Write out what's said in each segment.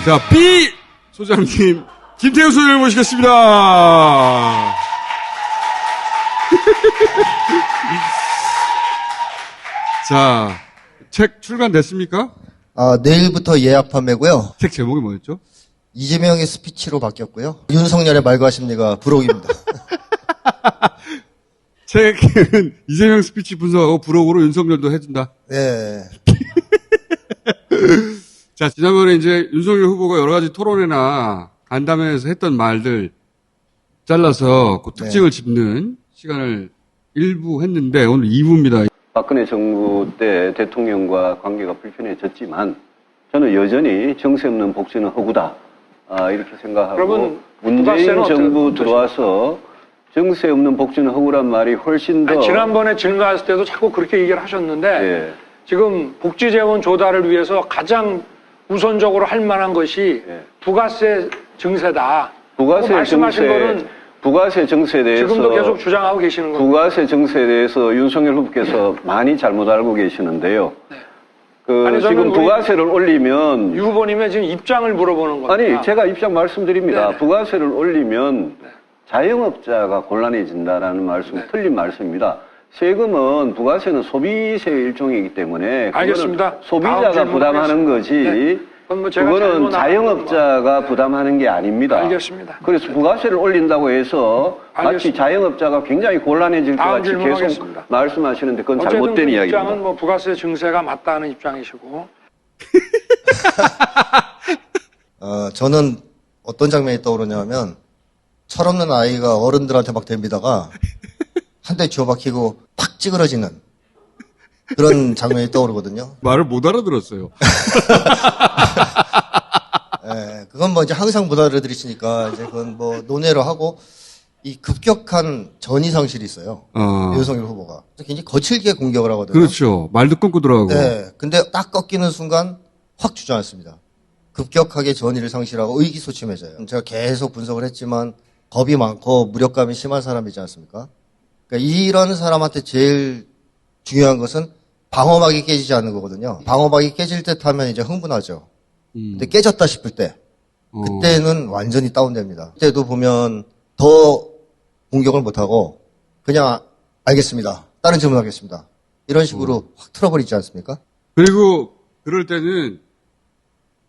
자, B 소장님, 김태우 소장을 모시겠습니다. 자, 책 출간됐습니까? 내일부터 예약 판매고요. 책 제목이 뭐였죠? 이재명의 스피치로 바뀌었고요. 윤석열의 말과 심리가 부록입니다. 책은 이재명 스피치 분석하고 부록으로 윤석열도 해준다. 네. 자, 지난번에 이제 윤석열 후보가 여러 가지 토론회나 간담회에서 했던 말들 잘라서 그 특징을 짚는 시간을 1부 했는데 오늘 2부입니다. 박근혜 정부 때 대통령과 관계가 불편해졌지만 저는 여전히 정세 없는 복지는 허구다. 이렇게 생각하고 문재인 정부 들어와서 정세 없는 복지는 허구란 말이 훨씬 더 지난번에 질문했을 때도 자꾸 그렇게 얘기를 하셨는데 예. 지금 복지 재원 조달을 위해서 가장 우선적으로 할 만한 것이 부가세 증세다. 부가세 정세에 대해서 지금도 계속 주장하고 계시는 겁니다. 부가세 정세에 대해서 윤석열 후보께서 많이 잘못 알고 계시는데요. 네. 지금 부가세를 올리면 유 후보님의 지금 입장을 물어보는 겁니다. 아니 제가 입장 말씀드립니다. 네네. 부가세를 올리면 자영업자가 곤란해진다라는 말씀 네. 틀린 말씀입니다. 세금은 부가세는 소비세의 일종이기 때문에 알겠습니다. 소비자가 부담하는 거지 네. 그거는 자영업자가 부담하는 게 아닙니다. 알겠습니다. 그래서 부가세를 올린다고 해서 마치 자영업자가 굉장히 곤란해질 것 같이 계속 질문하겠습니다. 말씀하시는데 그건 어쨌든 잘못된 그 이야기입니다. 입장은 뭐 부가세 증세가 맞다는 입장이시고. 저는 어떤 장면이 떠오르냐면 철없는 아이가 어른들한테 막 덤비다가 한 대 주워박히고 팍 찌그러지는 그런 장면이 떠오르거든요. 말을 못 알아들었어요. 예, 그건 뭐 이제 항상 못 알아들으시니까 이제 그건 뭐 논외로 하고 이 급격한 전이상실이 있어요. 윤석열 후보가. 굉장히 거칠게 공격을 하거든요. 그렇죠. 말도 끊고 들어가고. 네. 근데 딱 꺾이는 순간 확 주저앉습니다. 급격하게 전의를 상실하고 의기소침해져요. 제가 계속 분석을 했지만 겁이 많고 무력감이 심한 사람이지 않습니까? 그러니까 이런 사람한테 제일 중요한 것은 방어막이 깨지지 않는 거거든요. 방어막이 깨질 듯 하면 이제 흥분하죠. 근데 깨졌다 싶을 때, 그때는 완전히 다운됩니다. 그때도 보면 더 공격을 못하고 그냥 알겠습니다. 다른 질문하겠습니다. 이런 식으로 확 틀어버리지 않습니까? 그리고 그럴 때는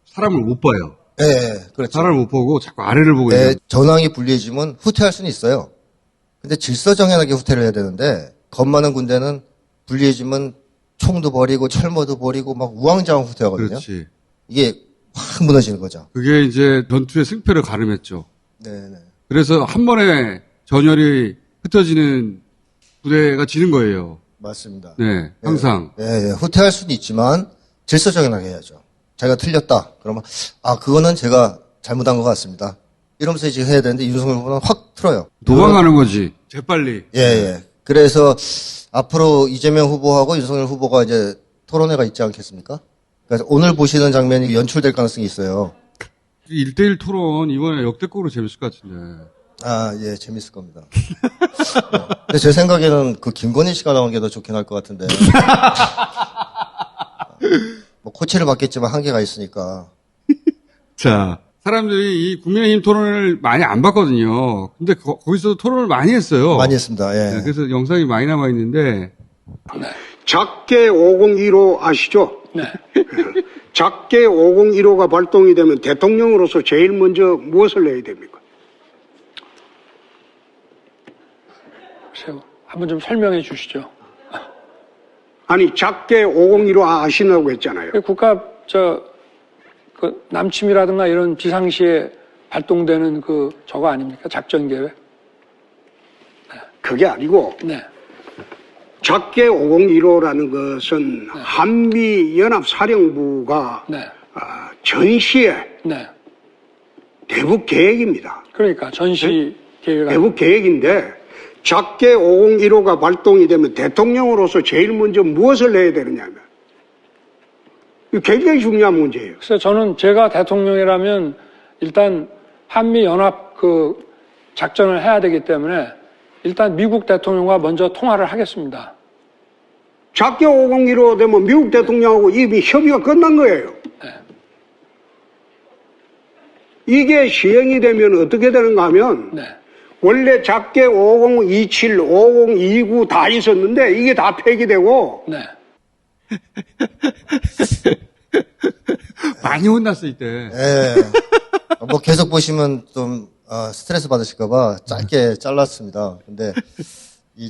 사람을 못 봐요. 네, 그렇죠. 사람을 못 보고 자꾸 아래를 보고 있는. 전황이 불리해지면 후퇴할 수는 있어요. 근데 질서정연하게 후퇴를 해야 되는데 겁 많은 군대는 불리해지면 총도 버리고 철모도 버리고 막 우왕좌왕 후퇴하거든요. 그렇지. 이게 확 무너지는 거죠. 그게 이제 전투의 승패를 가름했죠. 네네. 그래서 한 번에 전열이 흩어지는 부대가 지는 거예요. 맞습니다. 네, 항상. 네, 후퇴할 수는 있지만 질서정연하게 해야죠. 자기가 틀렸다. 그러면 그거는 제가 잘못한 것 같습니다. 이러면서 이제 해야 되는데 윤석열 후보는 확 틀어요. 도망가는 거지. 재빨리. 예. 그래서 앞으로 이재명 후보하고 윤석열 후보가 이제 토론회가 있지 않겠습니까? 그래서 오늘 보시는 장면이 연출될 가능성이 있어요. 1대1 토론 이번에 역대급으로 재밌을 것 같은데. 예, 재밌을 겁니다. 근데 제 생각에는 그 김건희 씨가 나온 게 더 좋긴 할 것 같은데. 뭐 코치를 받겠지만 한계가 있으니까. 자, 사람들이 이 국민의힘 토론을 많이 안 봤거든요. 근데 거기서 토론을 많이 했어요. 많이 했습니다. 예. 네, 그래서 영상이 많이 남아 있는데. 작게 5015 아시죠? 네. 작게 5015가 발동이 되면 대통령으로서 제일 먼저 무엇을 해야 됩니까? 글쎄요. 한번 좀 설명해 주시죠. 아니 작게 5015 아시냐고 했잖아요. 국가 그 남침이라든가 이런 비상시에 발동되는 그 저거 아닙니까? 작전 계획? 그게 아니고 네. 작게 5015라는 것은 한미연합사령부가 네. 전시의 네. 대북 계획입니다. 그러니까 전시 계획. 대북 계획인데 작게 5015가 발동이 되면 대통령으로서 제일 먼저 무엇을 해야 되느냐면 이거 굉장히 중요한 문제예요. 그래서 저는 제가 대통령이라면 일단 한미연합 그 작전을 해야 되기 때문에 일단 미국 대통령과 먼저 통화를 하겠습니다. 작게 5015 되면 미국 대통령하고 이미 협의가 끝난 거예요. 네. 이게 시행이 되면 어떻게 되는가 하면 네. 원래 작게 5027, 5029 다 있었는데 이게 다 폐기되고 네. 많이 혼났어 이때. 예. 뭐 계속 보시면 좀 스트레스 받으실까봐 짧게 잘랐습니다. 근데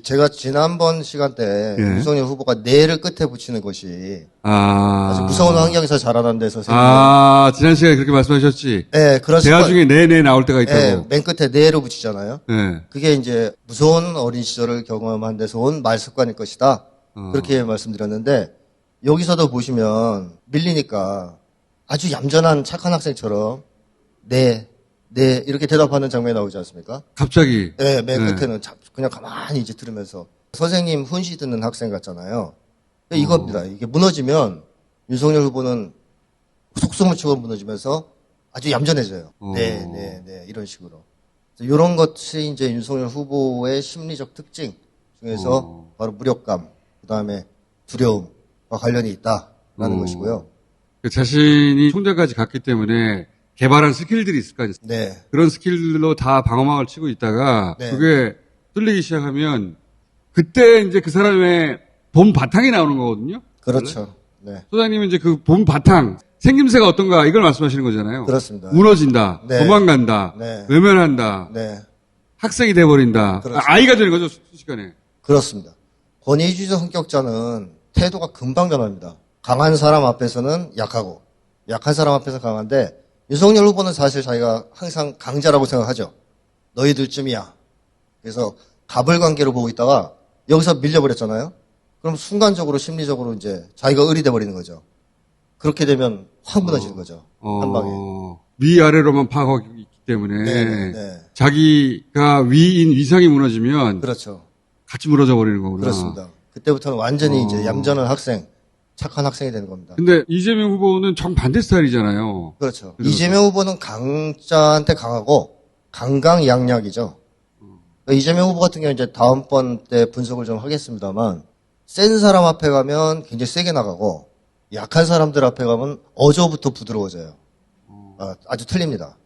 제가 지난번 시간 때 예. 윤석열 후보가 내를 끝에 붙이는 것이 아, 아주 무서운 환경에서 자라난 데서 생긴 지난 시간에 그렇게 말씀하셨지. 예, 그래서 대화 중에 네네 나올 때가 있다고. 예, 맨 끝에 내로 붙이잖아요. 예. 그게 이제 무서운 어린 시절을 경험한 데서 온 말습관일 것이다. 그렇게 말씀드렸는데 여기서도 보시면 밀리니까 아주 얌전한 착한 학생처럼 네 이렇게 대답하는 장면이 나오지 않습니까? 갑자기. 네, 맨 네. 끝에는 그냥 가만히 이제 들으면서 선생님 훈시 듣는 학생 같잖아요. 이겁니다. 이게 무너지면 윤석열 후보는 속수무치고 무너지면서 아주 얌전해져요. 네, 이런 식으로. 이런 것이 이제 윤석열 후보의 심리적 특징 중에서 바로 무력감, 그 다음에 두려움과 관련이 있다라는 것이고요. 자신이 총장까지 갔기 때문에 개발한 스킬들이 있을 거 아니에요. 네, 그런 스킬들로 다 방어막을 치고 있다가 네. 그게 뚫리기 시작하면 그때 이제 그 사람의 본 바탕이 나오는 거거든요. 그렇죠. 네, 소장님은 이제 그 본 바탕, 생김새가 어떤가 이걸 말씀하시는 거잖아요. 그렇습니다. 무너진다, 네. 도망간다, 네. 외면한다, 네, 학생이 돼버린다. 그렇습니다. 아이가 되는 거죠, 순식간에. 그렇습니다. 권위주의적 성격자는 태도가 금방 변합니다. 강한 사람 앞에서는 약하고, 약한 사람 앞에서 강한데, 윤석열 후보는 사실 자기가 항상 강자라고 생각하죠. 너희들쯤이야. 그래서 갑을 관계로 보고 있다가 여기서 밀려버렸잖아요. 그럼 순간적으로 심리적으로 이제 자기가 을이 돼버리는 거죠. 그렇게 되면 확 무너지는 거죠. 한 방에. 위아래로만 파악하기 있기 때문에 네. 자기가 위인 위상이 무너지면 그렇죠. 같이 무너져 버리는 거구나. 그렇습니다. 그때부터는 완전히 이제 얌전한 학생, 착한 학생이 되는 겁니다. 근데 이재명 후보는 정반대 스타일이잖아요. 그렇죠. 그래서 이재명 후보는 강자한테 강하고 강강약약이죠. 그러니까 이재명 후보 같은 경우는 이제 다음번 때 분석을 좀 하겠습니다만 센 사람 앞에 가면 굉장히 세게 나가고 약한 사람들 앞에 가면 어조부터 부드러워져요. 아주 틀립니다.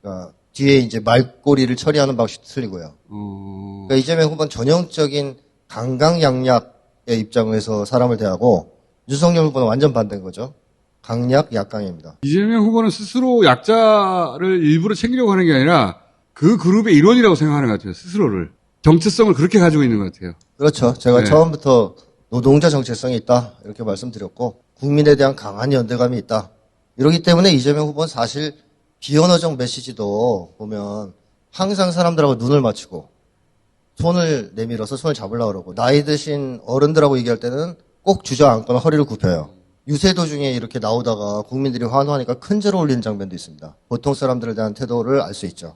그러니까 뒤에 이제 말꼬리를 처리하는 방식도 틀리고요. 그러니까 이재명 후보는 전형적인 강강약약의 입장에서 사람을 대하고 윤석열 후보는 완전 반대인 거죠. 강약, 약강입니다. 이재명 후보는 스스로 약자를 일부러 챙기려고 하는 게 아니라 그 그룹의 일원이라고 생각하는 것 같아요. 스스로를. 정체성을 그렇게 가지고 있는 것 같아요. 그렇죠. 제가 네. 처음부터 노동자 정체성이 있다 이렇게 말씀드렸고 국민에 대한 강한 연대감이 있다. 이러기 때문에 이재명 후보는 사실 비언어적 메시지도 보면 항상 사람들하고 눈을 맞추고 손을 내밀어서 손을 잡으려고 그러고 나이 드신 어른들하고 얘기할 때는 꼭 주저앉거나 허리를 굽혀요. 유세 도중에 이렇게 나오다가 국민들이 환호하니까 큰 절을 올리는 장면도 있습니다. 보통 사람들에 대한 태도를 알 수 있죠.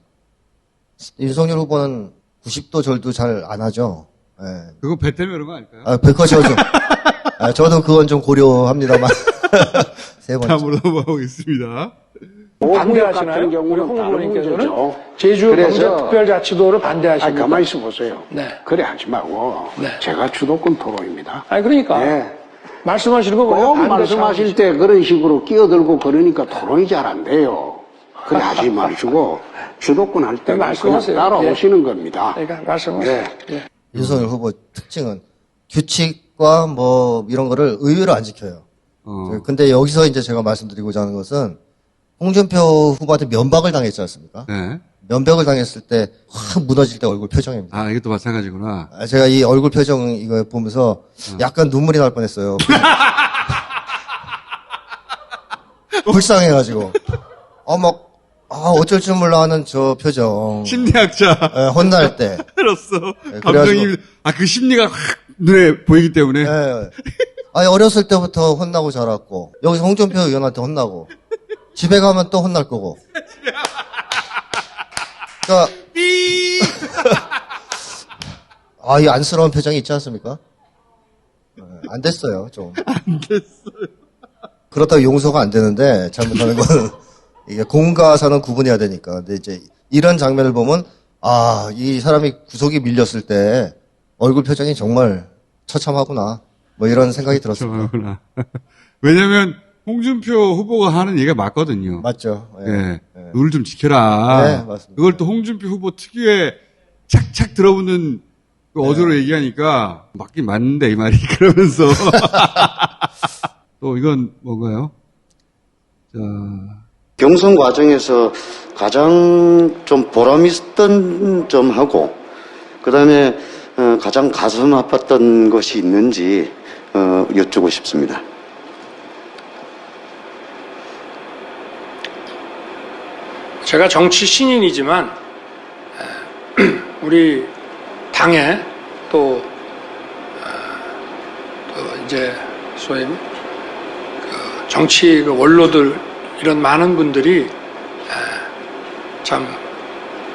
윤석열 후보는 90도 절도 잘 안 하죠. 예. 그거 배 때문에 그런 거 아닐까요? 백화점 좀. 저도 그건 좀 고려합니다만. 세 번째. 다음으로 넘어가겠습니다. 반대하시나요? 우리 홍 후보님께서는 제주 경제특별자치도를 반대하십니까? 가만히 있어 보세요. 네. 그래 하지 말고 네. 제가 주도권 토론입니다. 아니 그러니까 네. 말씀하시는 거 보면 꼭 반대 말씀하실 때 그런 식으로 끼어들고 그러니까 토론이 잘 안 돼요. 그래 하지 마시고 주도권 할 때 그냥 말씀하세요. 따라오시는 겁니다. 그러니까 말씀하세요. 네. 예. 윤석열 후보 특징은 규칙과 뭐 이런 거를 의외로 안 지켜요. 근데 여기서 이제 제가 말씀드리고자 하는 것은 홍준표 후보한테 면박을 당했지 않습니까? 네. 면박을 당했을 때 확 무너질 때 얼굴 표정입니다. 아, 이것도 마찬가지구나. 제가 이 얼굴 표정 이거 보면서 약간 눈물이 날 뻔했어요. 불쌍해가지고. 어쩔 줄 몰라 하는 저 표정. 심리학자. 혼날 때. 들었어. 네, 감정이, 그 심리가 확 눈에 보이기 때문에. 예. 어렸을 때부터 혼나고 자랐고, 여기서 홍준표 의원한테 혼나고, 집에 가면 또 혼날 거고. 그러니까, 이 안쓰러운 표정이 있지 않습니까? 안 됐어요, 좀. 안 됐어요. 그렇다고 용서가 안 되는데, 잘못하는 건, 이게 공과 사는 구분해야 되니까. 근데 이제, 이런 장면을 보면, 이 사람이 구속이 밀렸을 때, 얼굴 표정이 정말 처참하구나. 뭐 이런 생각이 들었습니다. 그렇구나. 왜냐면, 홍준표 후보가 하는 얘기가 맞거든요. 맞죠? 예. 예. 룰 좀 지켜라. 네, 맞습니다. 그걸 또 홍준표 후보 특유의 착착 들어붙는 그 어조로 얘기하니까 맞긴 맞는데 이 말이 그러면서 또 이건 뭔가요? 자, 경선 과정에서 가장 좀 보람 있었던 점하고 그다음에 가장 가슴 아팠던 것이 있는지 여쭙고 싶습니다. 제가 정치 신인이지만 우리 당에 또 이제 소위 그 정치 그 원로들 이런 많은 분들이 참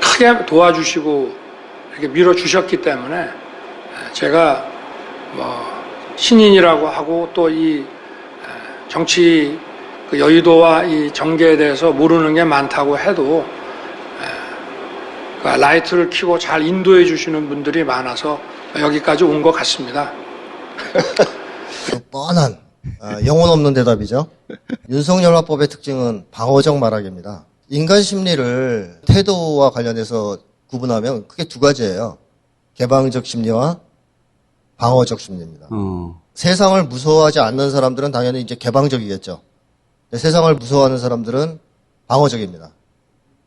크게 도와주시고 이렇게 밀어주셨기 때문에 제가 뭐 신인이라고 하고 또 이 정치 그 여의도와 이 정계에 대해서 모르는 게 많다고 해도 그 라이트를 켜고 잘 인도해 주시는 분들이 많아서 여기까지 온 것 같습니다. 뻔한 영혼 없는 대답이죠. 윤석열 화법의 특징은 방어적 말하기입니다. 인간 심리를 태도와 관련해서 구분하면 크게 두 가지예요. 개방적 심리와 방어적 심리입니다. 세상을 무서워하지 않는 사람들은 당연히 이제 개방적이겠죠. 세상을 무서워하는 사람들은 방어적입니다.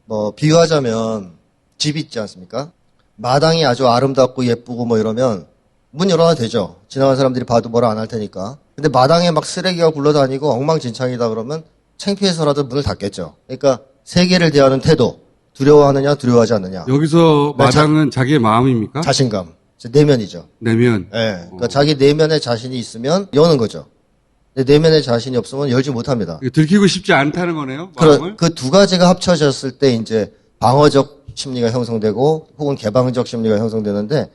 뭐 비유하자면 집 있지 않습니까? 마당이 아주 아름답고 예쁘고 뭐 이러면 문 열어놔도 되죠. 지나가는 사람들이 봐도 뭐라 안 할 테니까. 근데 마당에 막 쓰레기가 굴러다니고 엉망진창이다 그러면 창피해서라도 문을 닫겠죠. 그러니까 세계를 대하는 태도, 두려워하느냐 두려워하지 않느냐. 여기서 마당은 자기의 마음입니까? 자신감, 내면이죠. 내면. 네, 그러니까 자기 내면에 자신이 있으면 여는 거죠. 근데 내면에 자신이 없으면 열지 못합니다. 들키고 싶지 않다는 거네요. 마음을. 그 두 가지가 합쳐졌을 때 이제 방어적 심리가 형성되고 혹은 개방적 심리가 형성되는데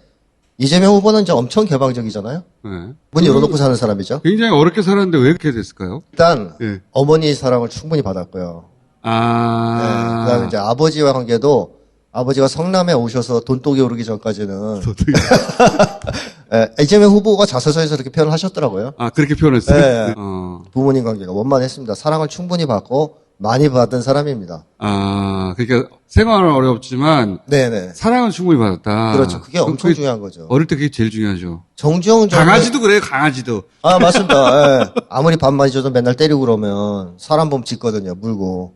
이재명 후보는 이제 엄청 개방적이잖아요. 네. 문 열어놓고 사는 사람이죠. 굉장히 어렵게 살았는데 왜 그렇게 됐을까요? 일단 네. 어머니 사랑을 충분히 받았고요. 네, 아. 그다음에 이제 아버지와 관계도 아버지가 성남에 오셔서 돈독이 오르기 전까지는 이재명 후보가 자서전에서 이렇게 표현을 하셨더라고요. 아, 그렇게 표현했어요? 네. 부모님 관계가 원만했습니다. 사랑을 충분히 받고 많이 받은 사람입니다. 아, 그러니까 생활은 어렵지만 네네. 사랑은 충분히 받았다. 그렇죠. 그게 엄청 중요한 거죠. 어릴 때 그게 제일 중요하죠. 정주영 전 강아지도 그래요, 강아지도. 아 맞습니다. 예. 아무리 밥 많이 줘도 맨날 때리고 그러면 사람 보면 짖거든요. 물고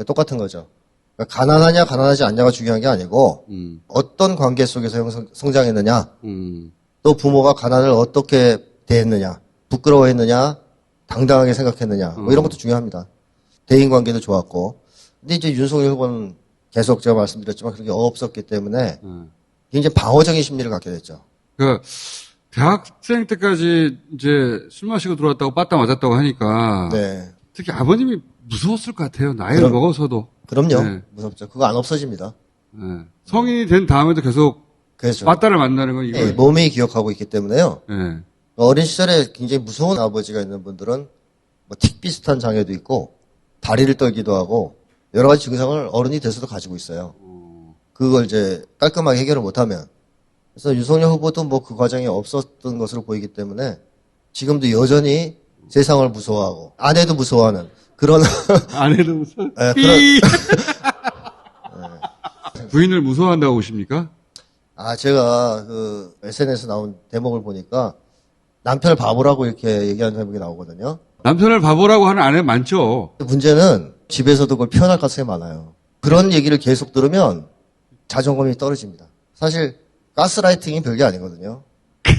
똑같은 거죠. 그러니까 가난하냐 가난하지 않냐가 중요한 게 아니고 어떤 관계 속에서 성장했느냐 또 부모가 가난을 어떻게 대했느냐 부끄러워했느냐 당당하게 생각했느냐 뭐 이런 것도 중요합니다. 대인관계도 좋았고 근데 이제 윤석열 후보는 계속 제가 말씀드렸지만 그런 게 없었기 때문에 굉장히 방어적인 심리를 갖게 됐죠. 그러니까 대학생 때까지 이제 술 마시고 들어왔다고 빠따 맞았다고 하니까 네. 특히 아버님이 무서웠을 것 같아요. 나이를 먹어서도. 그럼요. 네. 무섭죠. 그거 안 없어집니다. 네. 성인이 된 다음에도 계속 그렇죠. 빠따를 만나는 건 이거. 네, 몸이 기억하고 있기 때문에요. 네. 어린 시절에 굉장히 무서운 아버지가 있는 분들은 뭐 틱 비슷한 장애도 있고 다리를 떨기도 하고 여러 가지 증상을 어른이 돼서도 가지고 있어요. 그걸 이제 깔끔하게 해결을 못하면 그래서 윤석열 후보도 뭐 그 과정이 없었던 것으로 보이기 때문에 지금도 여전히 세상을 무서워하고 아내도 무서워하는 그런 아내도 무서워. 네, 부인을 무서워한다고 보십니까? 제가 그 SNS 나온 대목을 보니까 남편을 바보라고 이렇게 얘기하는 대목이 나오거든요. 남편을 바보라고 하는 아내 많죠. 문제는 집에서도 그걸 표현할 가능성이 많아요. 그런 얘기를 계속 들으면 자존감이 떨어집니다. 사실 가스라이팅이 별게 아니거든요.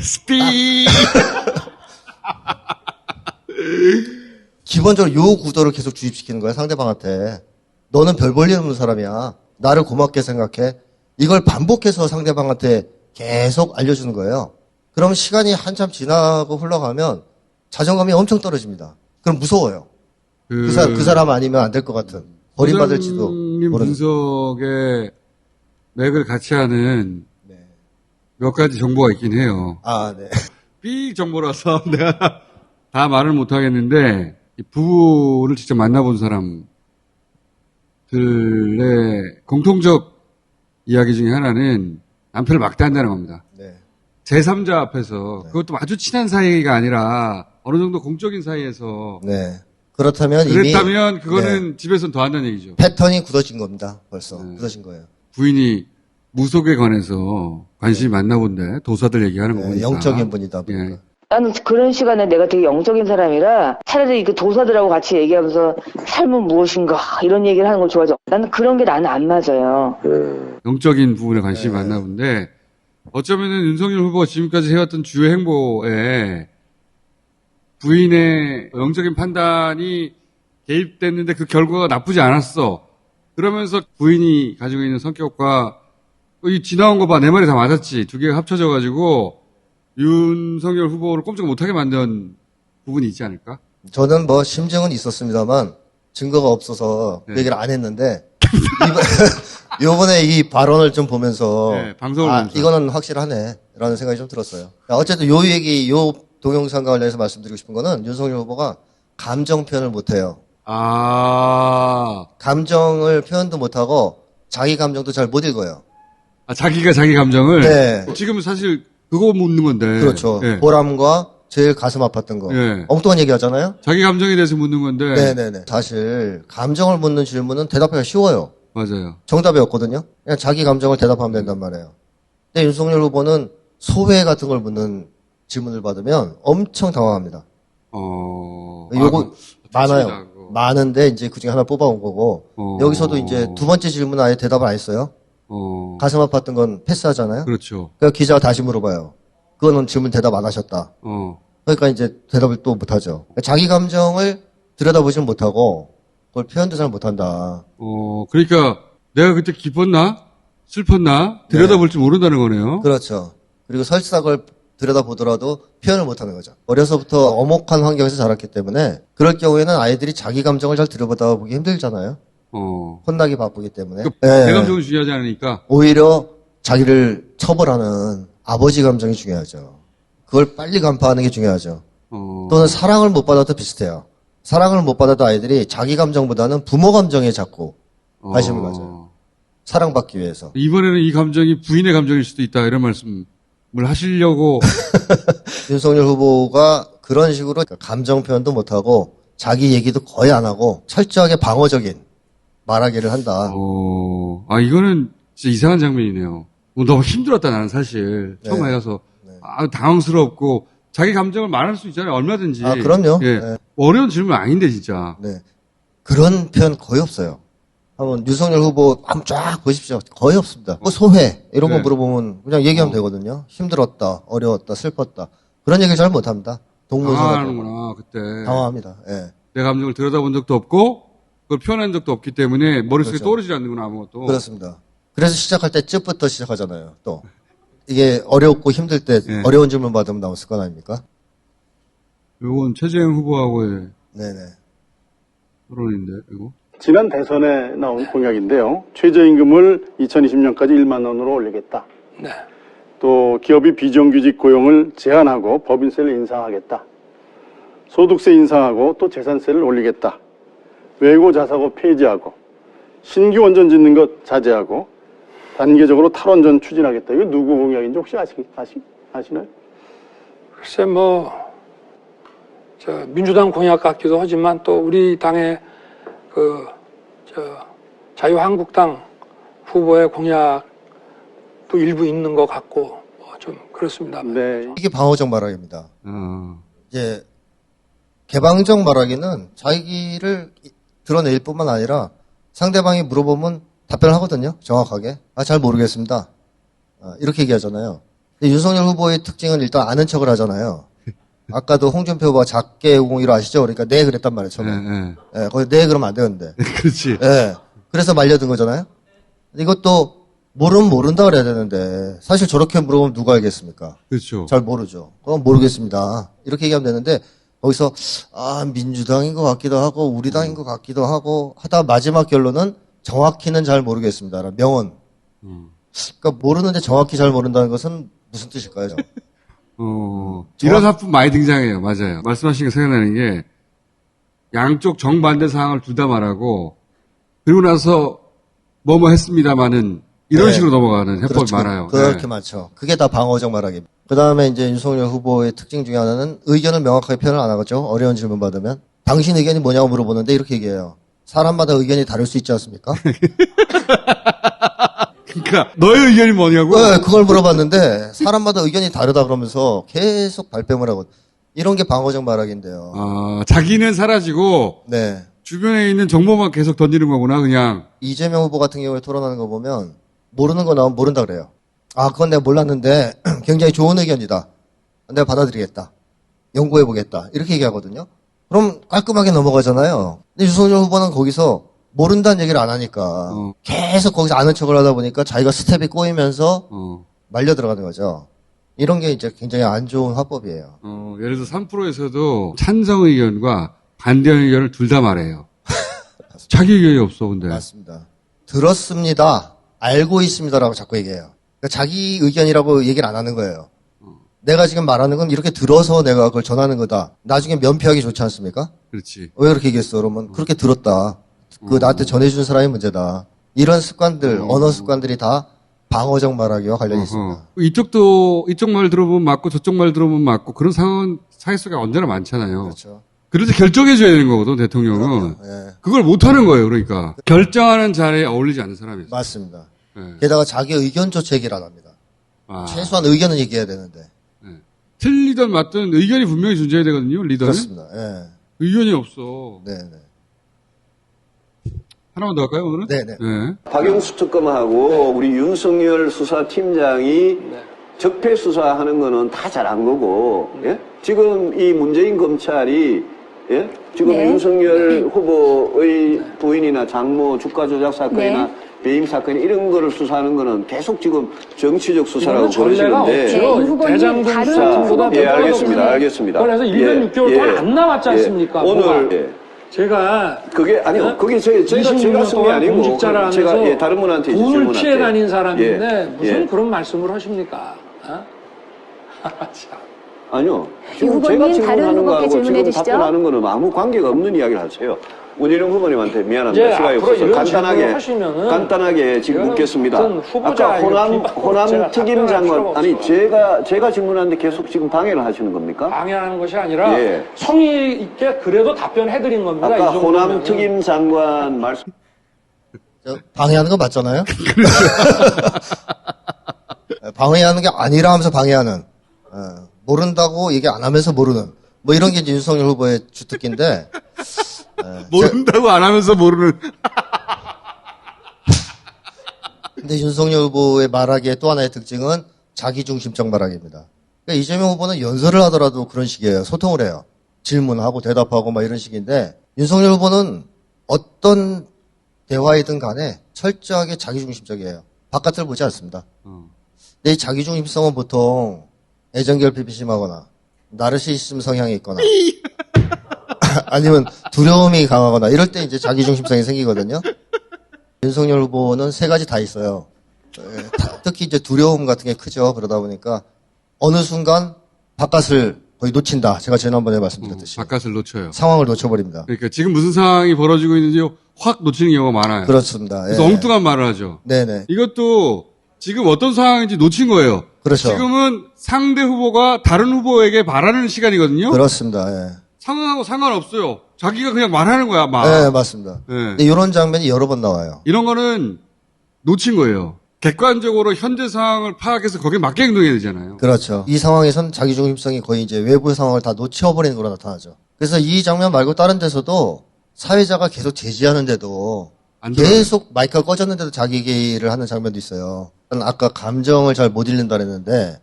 스피. 기본적으로 요 구도를 계속 주입시키는 거야 상대방한테. 너는 별 볼 일 없는 사람이야. 나를 고맙게 생각해. 이걸 반복해서 상대방한테 계속 알려주는 거예요. 그럼 시간이 한참 지나고 흘러가면 자존감이 엄청 떨어집니다. 그럼 무서워요. 그 사람 아니면 안 될 것 같은. 버림받을지도 소장님 모르는. 분석에 맥을 같이 하는 몇 가지 정보가 있긴 해요. 네. 삐 정보라서 내가 다 말을 못 하겠는데 이 부부를 직접 만나본 사람들의 공통적 이야기 중에 하나는 남편을 막대한다는 겁니다. 네. 제3자 앞에서 그것도 아주 친한 사이가 아니라 어느 정도 공적인 사이에서 네. 그렇다면 그랬다면 그거는 집에서는 더 한다는 얘기죠. 패턴이 굳어진 겁니다. 벌써 굳어진 거예요. 부인이 무속에 관해서 관심이 많나 본데 도사들 얘기하는 거 보니까. 영적인 분이다 보니까. 예. 나는 그런 시간에 내가 되게 영적인 사람이라 차라리 그 도사들하고 같이 얘기하면서 삶은 무엇인가 이런 얘기를 하는 걸 좋아하죠. 나는 그런 게 나는 안 맞아요. 영적인 부분에 관심이 많나 본데 어쩌면은 윤석열 후보가 지금까지 해왔던 주요 행보에 부인의 영적인 판단이 개입됐는데 그 결과가 나쁘지 않았어. 그러면서 부인이 가지고 있는 성격과 이 지나온 거 봐. 내 말이 다 맞았지. 두 개가 합쳐져가지고 윤석열 후보를 꼼짝 못하게 만든 부분이 있지 않을까? 저는 뭐 심증은 있었습니다만 증거가 없어서 그 얘기를 안 했는데 이번에 이 발언을 좀 보면서 방송을 보면서. 이거는 확실하네라는 생각이 좀 들었어요. 어쨌든 요 얘기 요 동영상과 관련해서 말씀드리고 싶은 거는 윤석열 후보가 감정 표현을 못해요. 감정을 표현도 못하고 자기 감정도 잘 못 읽어요. 자기가 자기 감정을? 네. 지금은 사실 그거 묻는 건데. 그렇죠. 예. 보람과 제일 가슴 아팠던 거. 예. 엉뚱한 얘기 하잖아요? 자기 감정에 대해서 묻는 건데. 네네네. 사실 감정을 묻는 질문은 대답하기가 쉬워요. 맞아요. 정답이 없거든요. 그냥 자기 감정을 대답하면 된단 말이에요. 근데 윤석열 후보는 소회 같은 걸 묻는 질문을 받으면 엄청 당황합니다. 요거 많아요. 많은데 이제 그 중에 하나 뽑아온 거고 여기서도 이제 두 번째 질문은 아예 대답을 안 했어요. 가슴 아팠던 건 패스하잖아요. 그렇죠. 그러니까 기자가 다시 물어봐요. 그거는 질문 대답 안 하셨다. 그러니까 이제 대답을 또 못하죠. 그러니까 자기 감정을 들여다보지는 못하고 그걸 표현도 잘 못한다. 그러니까 내가 그때 기뻤나? 슬펐나? 들여다볼 줄 모른다는 거네요. 그렇죠. 그리고 설사 그걸 들여다보더라도 표현을 못하는 거죠. 어려서부터 엄혹한 환경에서 자랐기 때문에 그럴 경우에는 아이들이 자기 감정을 잘 들여다보기 힘들잖아요. 혼나기 바쁘기 때문에. 내 감정을 중요하지 않으니까. 오히려 자기를 처벌하는 아버지 감정이 중요하죠. 그걸 빨리 간파하는 게 중요하죠. 또는 사랑을 못 받아도 비슷해요. 사랑을 못 받아도 아이들이 자기 감정보다는 부모 감정에 자꾸 관심을 가져요. 사랑받기 위해서. 이번에는 이 감정이 부인의 감정일 수도 있다 이런 말씀을 하시려고. 윤석열 후보가 그런 식으로 감정 표현도 못하고 자기 얘기도 거의 안 하고 철저하게 방어적인 말하기를 한다. 이거는 진짜 이상한 장면이네요. 너무 힘들었다 나는 사실. 처음에 가서 당황스럽고 자기 감정을 말할 수 있잖아요. 얼마든지. 그럼요. 예. 네. 어려운 질문 아닌데 진짜. 네. 그런 표현 거의 없어요. 한번 윤석열 후보 한번 쫙 보십시오. 거의 없습니다. 소회 이런 거 물어보면 그냥 얘기하면 되거든요. 힘들었다, 어려웠다, 슬펐다. 그런 얘기를 잘 못합니다. 동문서답. 당황하는구나 그때. 당황합니다. 예. 내 감정을 들여다본 적도 없고 그걸 표현한 적도 없기 때문에 머릿속에 그렇죠. 떠오르지 않는구나 아무것도. 그렇습니다. 그래서 시작할 때 쯧부터 시작하잖아요. 또 이게 어렵고 힘들 때 어려운 질문 받으면 나올 건 아닙니까? 이건 최재형 후보하고의 네네. 토론인데 이거. 지난 대선에 나온 공약인데요. 최저임금을 2020년까지 1만 원으로 올리겠다. 네. 또 기업이 비정규직 고용을 제한하고 법인세를 인상하겠다. 소득세 인상하고 또 재산세를 올리겠다. 외고 자사고 폐지하고 신규 원전 짓는 것 자제하고 단계적으로 탈원전 추진하겠다. 이거 누구 공약인지 혹시 아시나요? 글쎄 민주당 공약 같기도 하지만 또 우리 당의 자유한국당 후보의 공약도 일부 있는 것 같고 좀 그렇습니다. 네. 이게 방어적 말하기입니다. 이제 개방적 말하기는 자기를 드러낼 뿐만 아니라 상대방이 물어보면 답변을 하거든요. 정확하게. 잘 모르겠습니다. 이렇게 얘기하잖아요. 근데 윤석열 후보의 특징은 일단 아는 척을 하잖아요. 아까도 홍준표 후보가 작게 501호 아시죠? 그러니까 네 그랬단 말이에요. 처음에. 거기 네 그러면 안 되는데. 그렇지. 그래서 말려든 거잖아요. 이것도 모르면 모른다 그래야 되는데 사실 저렇게 물어보면 누가 알겠습니까? 그렇죠. 잘 모르죠. 그럼 모르겠습니다. 이렇게 얘기하면 되는데 거기서 민주당인 것 같기도 하고 우리 당인 것 같기도 하고 하다 마지막 결론은 정확히는 잘 모르겠습니다. 명언. 그러니까 모르는데 정확히 잘 모른다는 것은 무슨 뜻일까요? 이런 사품 많이 등장해요. 맞아요. 말씀하신 게 생각나는 게 양쪽 정반대 상황을 둘 다 말하고 그리고 나서 뭐뭐 했습니다마는 이런 식으로 넘어가는 해법이 그렇죠. 많아요. 그렇게 많죠. 그게 다 방어적 말하기. 그 다음에 이제 윤석열 후보의 특징 중에 하나는 의견을 명확하게 표현을 안 하겠죠. 어려운 질문 받으면. 당신 의견이 뭐냐고 물어보는데 이렇게 얘기해요. 사람마다 의견이 다를 수 있지 않습니까? 그러니까 너의 의견이 뭐냐고? 네, 그걸 물어봤는데 사람마다 의견이 다르다 그러면서 계속 발뺌을 하고 이런 게 방어적 말하기인데요. 자기는 사라지고 네. 주변에 있는 정보만 계속 던지는 거구나 그냥. 이재명 후보 같은 경우에 토론하는 거 보면 모르는 거 나오면 모른다 그래요. 그건 내가 몰랐는데 굉장히 좋은 의견이다. 내가 받아들이겠다. 연구해보겠다. 이렇게 얘기하거든요. 그럼 깔끔하게 넘어가잖아요. 근데 윤석열 후보는 거기서 모른다는 얘기를 안 하니까 계속 거기서 아는 척을 하다 보니까 자기가 스텝이 꼬이면서 말려 들어가는 거죠. 이런 게 이제 굉장히 안 좋은 화법이에요. 예를 들어 3%에서도 찬성 의견과 반대 의견을 둘 다 말해요. 자기 의견이 없어 근데. 맞습니다. 들었습니다. 알고 있습니다라고 자꾸 얘기해요. 그러니까 자기 의견이라고 얘기를 안 하는 거예요. 내가 지금 말하는 건 이렇게 들어서 내가 그걸 전하는 거다. 나중에 면피하기 좋지 않습니까? 그렇지. 왜 그렇게 얘기했어? 그러면 그렇게 들었다. 그 나한테 전해준 사람이 문제다. 이런 습관들, 언어 습관들이 다 방어적 말하기와 관련이 있습니다. 이쪽 말 들어보면 맞고 저쪽 말 들어보면 맞고 그런 상황은 사회 속에 언제나 많잖아요. 그렇죠. 그래서 결정해줘야 되는 거거든 대통령은. 예. 그걸 못하는 거예요 그러니까. 결정하는 자리에 어울리지 않는 사람이 있어요. 맞습니다. 예. 게다가 자기 의견조차 얘기를 안 합니다. 최소한 의견은 얘기해야 되는데. 틀리든 맞든 의견이 분명히 존재해야 되거든요 리더는. 그렇습니다. 예. 의견이 없어. 네네. 하나만 더 할까요 오늘은? 네네. 네. 박영수 특검하고 우리 윤석열 수사팀장이 적폐 수사하는 거는 다 잘한 거고, 예? 지금 이 문재인 검찰이, 예? 지금 윤석열 후보의 부인이나 장모 주가 조작 사건이나 배임 사건 이런 거를 수사하는 거는 계속 지금 정치적 수사라고 그러시는데. 대장동 사건보다 예, 알겠습니다. 그래서 1년 6개월 동안 안 나왔지 않습니까? 오늘, 제가 그게 아니요. 그게 제가 쓴 게 아니고 공직자를 하면서 제가 다른 분한테 이제 돈을 질문할게요. 피해 다닌 사람인데 무슨 예. 그런 말씀을 하십니까? 참. 아니요. 지금 후보님, 제가 다른 질문하는 후보께 거하고 질문해 지금 주시죠. 답변하는 거는 아무 관계가 없는 이야기를 하세요. 원희룡 후보님한테 미안합니다. 이제 시간이 앞으로 없어서 이런 질문을 하시면은 간단하게 지금 묻겠습니다. 어떤 후보자 아까 이거 호남 비방 제가 특임 답변할 장관 필요가 아니 없어요. 제가 질문하는데 계속 지금 방해를 하시는 겁니까? 방해하는 것이 아니라 예. 성의 있게 그래도 답변해드린 겁니다. 아까 이 정도면은. 호남 특임 장관 말씀. 방해하는 거 맞잖아요? 방해하는 게 아니라 하면서 방해하는. 모른다고 얘기 안 하면서 모르는. 뭐 이런 게 이제 윤석열 후보의 주특기인데. 모른다고 안 하면서 모르는. 근데 윤석열 후보의 말하기의 또 하나의 특징은 자기중심적 말하기입니다. 그러니까 이재명 후보는 연설을 하더라도 그런 식이에요. 소통을 해요. 질문하고 대답하고 막 이런 식인데 윤석열 후보는 어떤 대화이든 간에 철저하게 자기중심적이에요. 바깥을 보지 않습니다. 근데 이 자기중심성은 보통 애정결핍이 심하거나 나르시시즘 성향이 있거나 아니면 두려움이 강하거나 이럴 때 이제 자기중심성이 생기거든요. 윤석열 후보는 세 가지 다 있어요. 특히 이제 두려움 같은 게 크죠. 그러다 보니까 어느 순간 바깥을 거의 놓친다. 제가 지난번에 말씀드렸듯이. 바깥을 놓쳐요. 상황을 놓쳐버립니다. 그러니까 지금 무슨 상황이 벌어지고 있는지 확 놓치는 경우가 많아요. 그렇습니다. 그래서 엉뚱한 말을 하죠. 네네. 이것도 지금 어떤 상황인지 놓친 거예요. 그렇죠. 지금은 상대 후보가 다른 후보에게 말하는 시간이거든요. 그렇습니다. 예. 상황하고 상관없어요. 자기가 그냥 말하는 거야, 막. 네, 맞습니다. 네. 근데 이런 장면이 여러 번 나와요. 이런 거는 놓친 거예요. 객관적으로 현재 상황을 파악해서 거기에 맞게 행동해야 되잖아요. 그렇죠. 이 상황에선 자기중심성이 거의 이제 외부의 상황을 다 놓쳐버리는 거로 나타나죠. 그래서 이 장면 말고 다른 데서도 사회자가 계속 제지하는데도 안 들어요. 계속 마이크가 꺼졌는데도 자기 얘기를 하는 장면도 있어요. 아까 감정을 잘 못 읽는다 그랬는데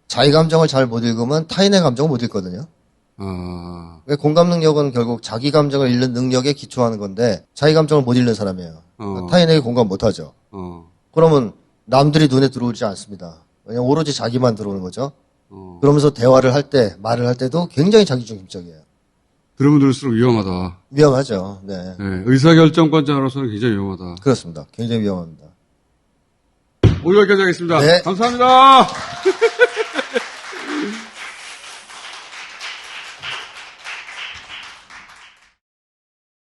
자기 감정을 잘 못 읽으면 타인의 감정을 못 읽거든요. 그러니까 공감 능력은 결국 자기 감정을 읽는 능력에 기초하는 건데 자기 감정을 못 읽는 사람이에요. 타인에게 공감 못 하죠. 그러면 남들이 눈에 들어오지 않습니다. 그냥 오로지 자기만 들어오는 거죠. 그러면서 대화를 할 때, 말을 할 때도 굉장히 자기중심적이에요. 들으면 들을수록 위험하다. 위험하죠. 네. 네, 의사결정권자로서는 굉장히 위험하다. 그렇습니다. 굉장히 위험합니다. 오늘 여기까지 하겠습니다. 네. 감사합니다.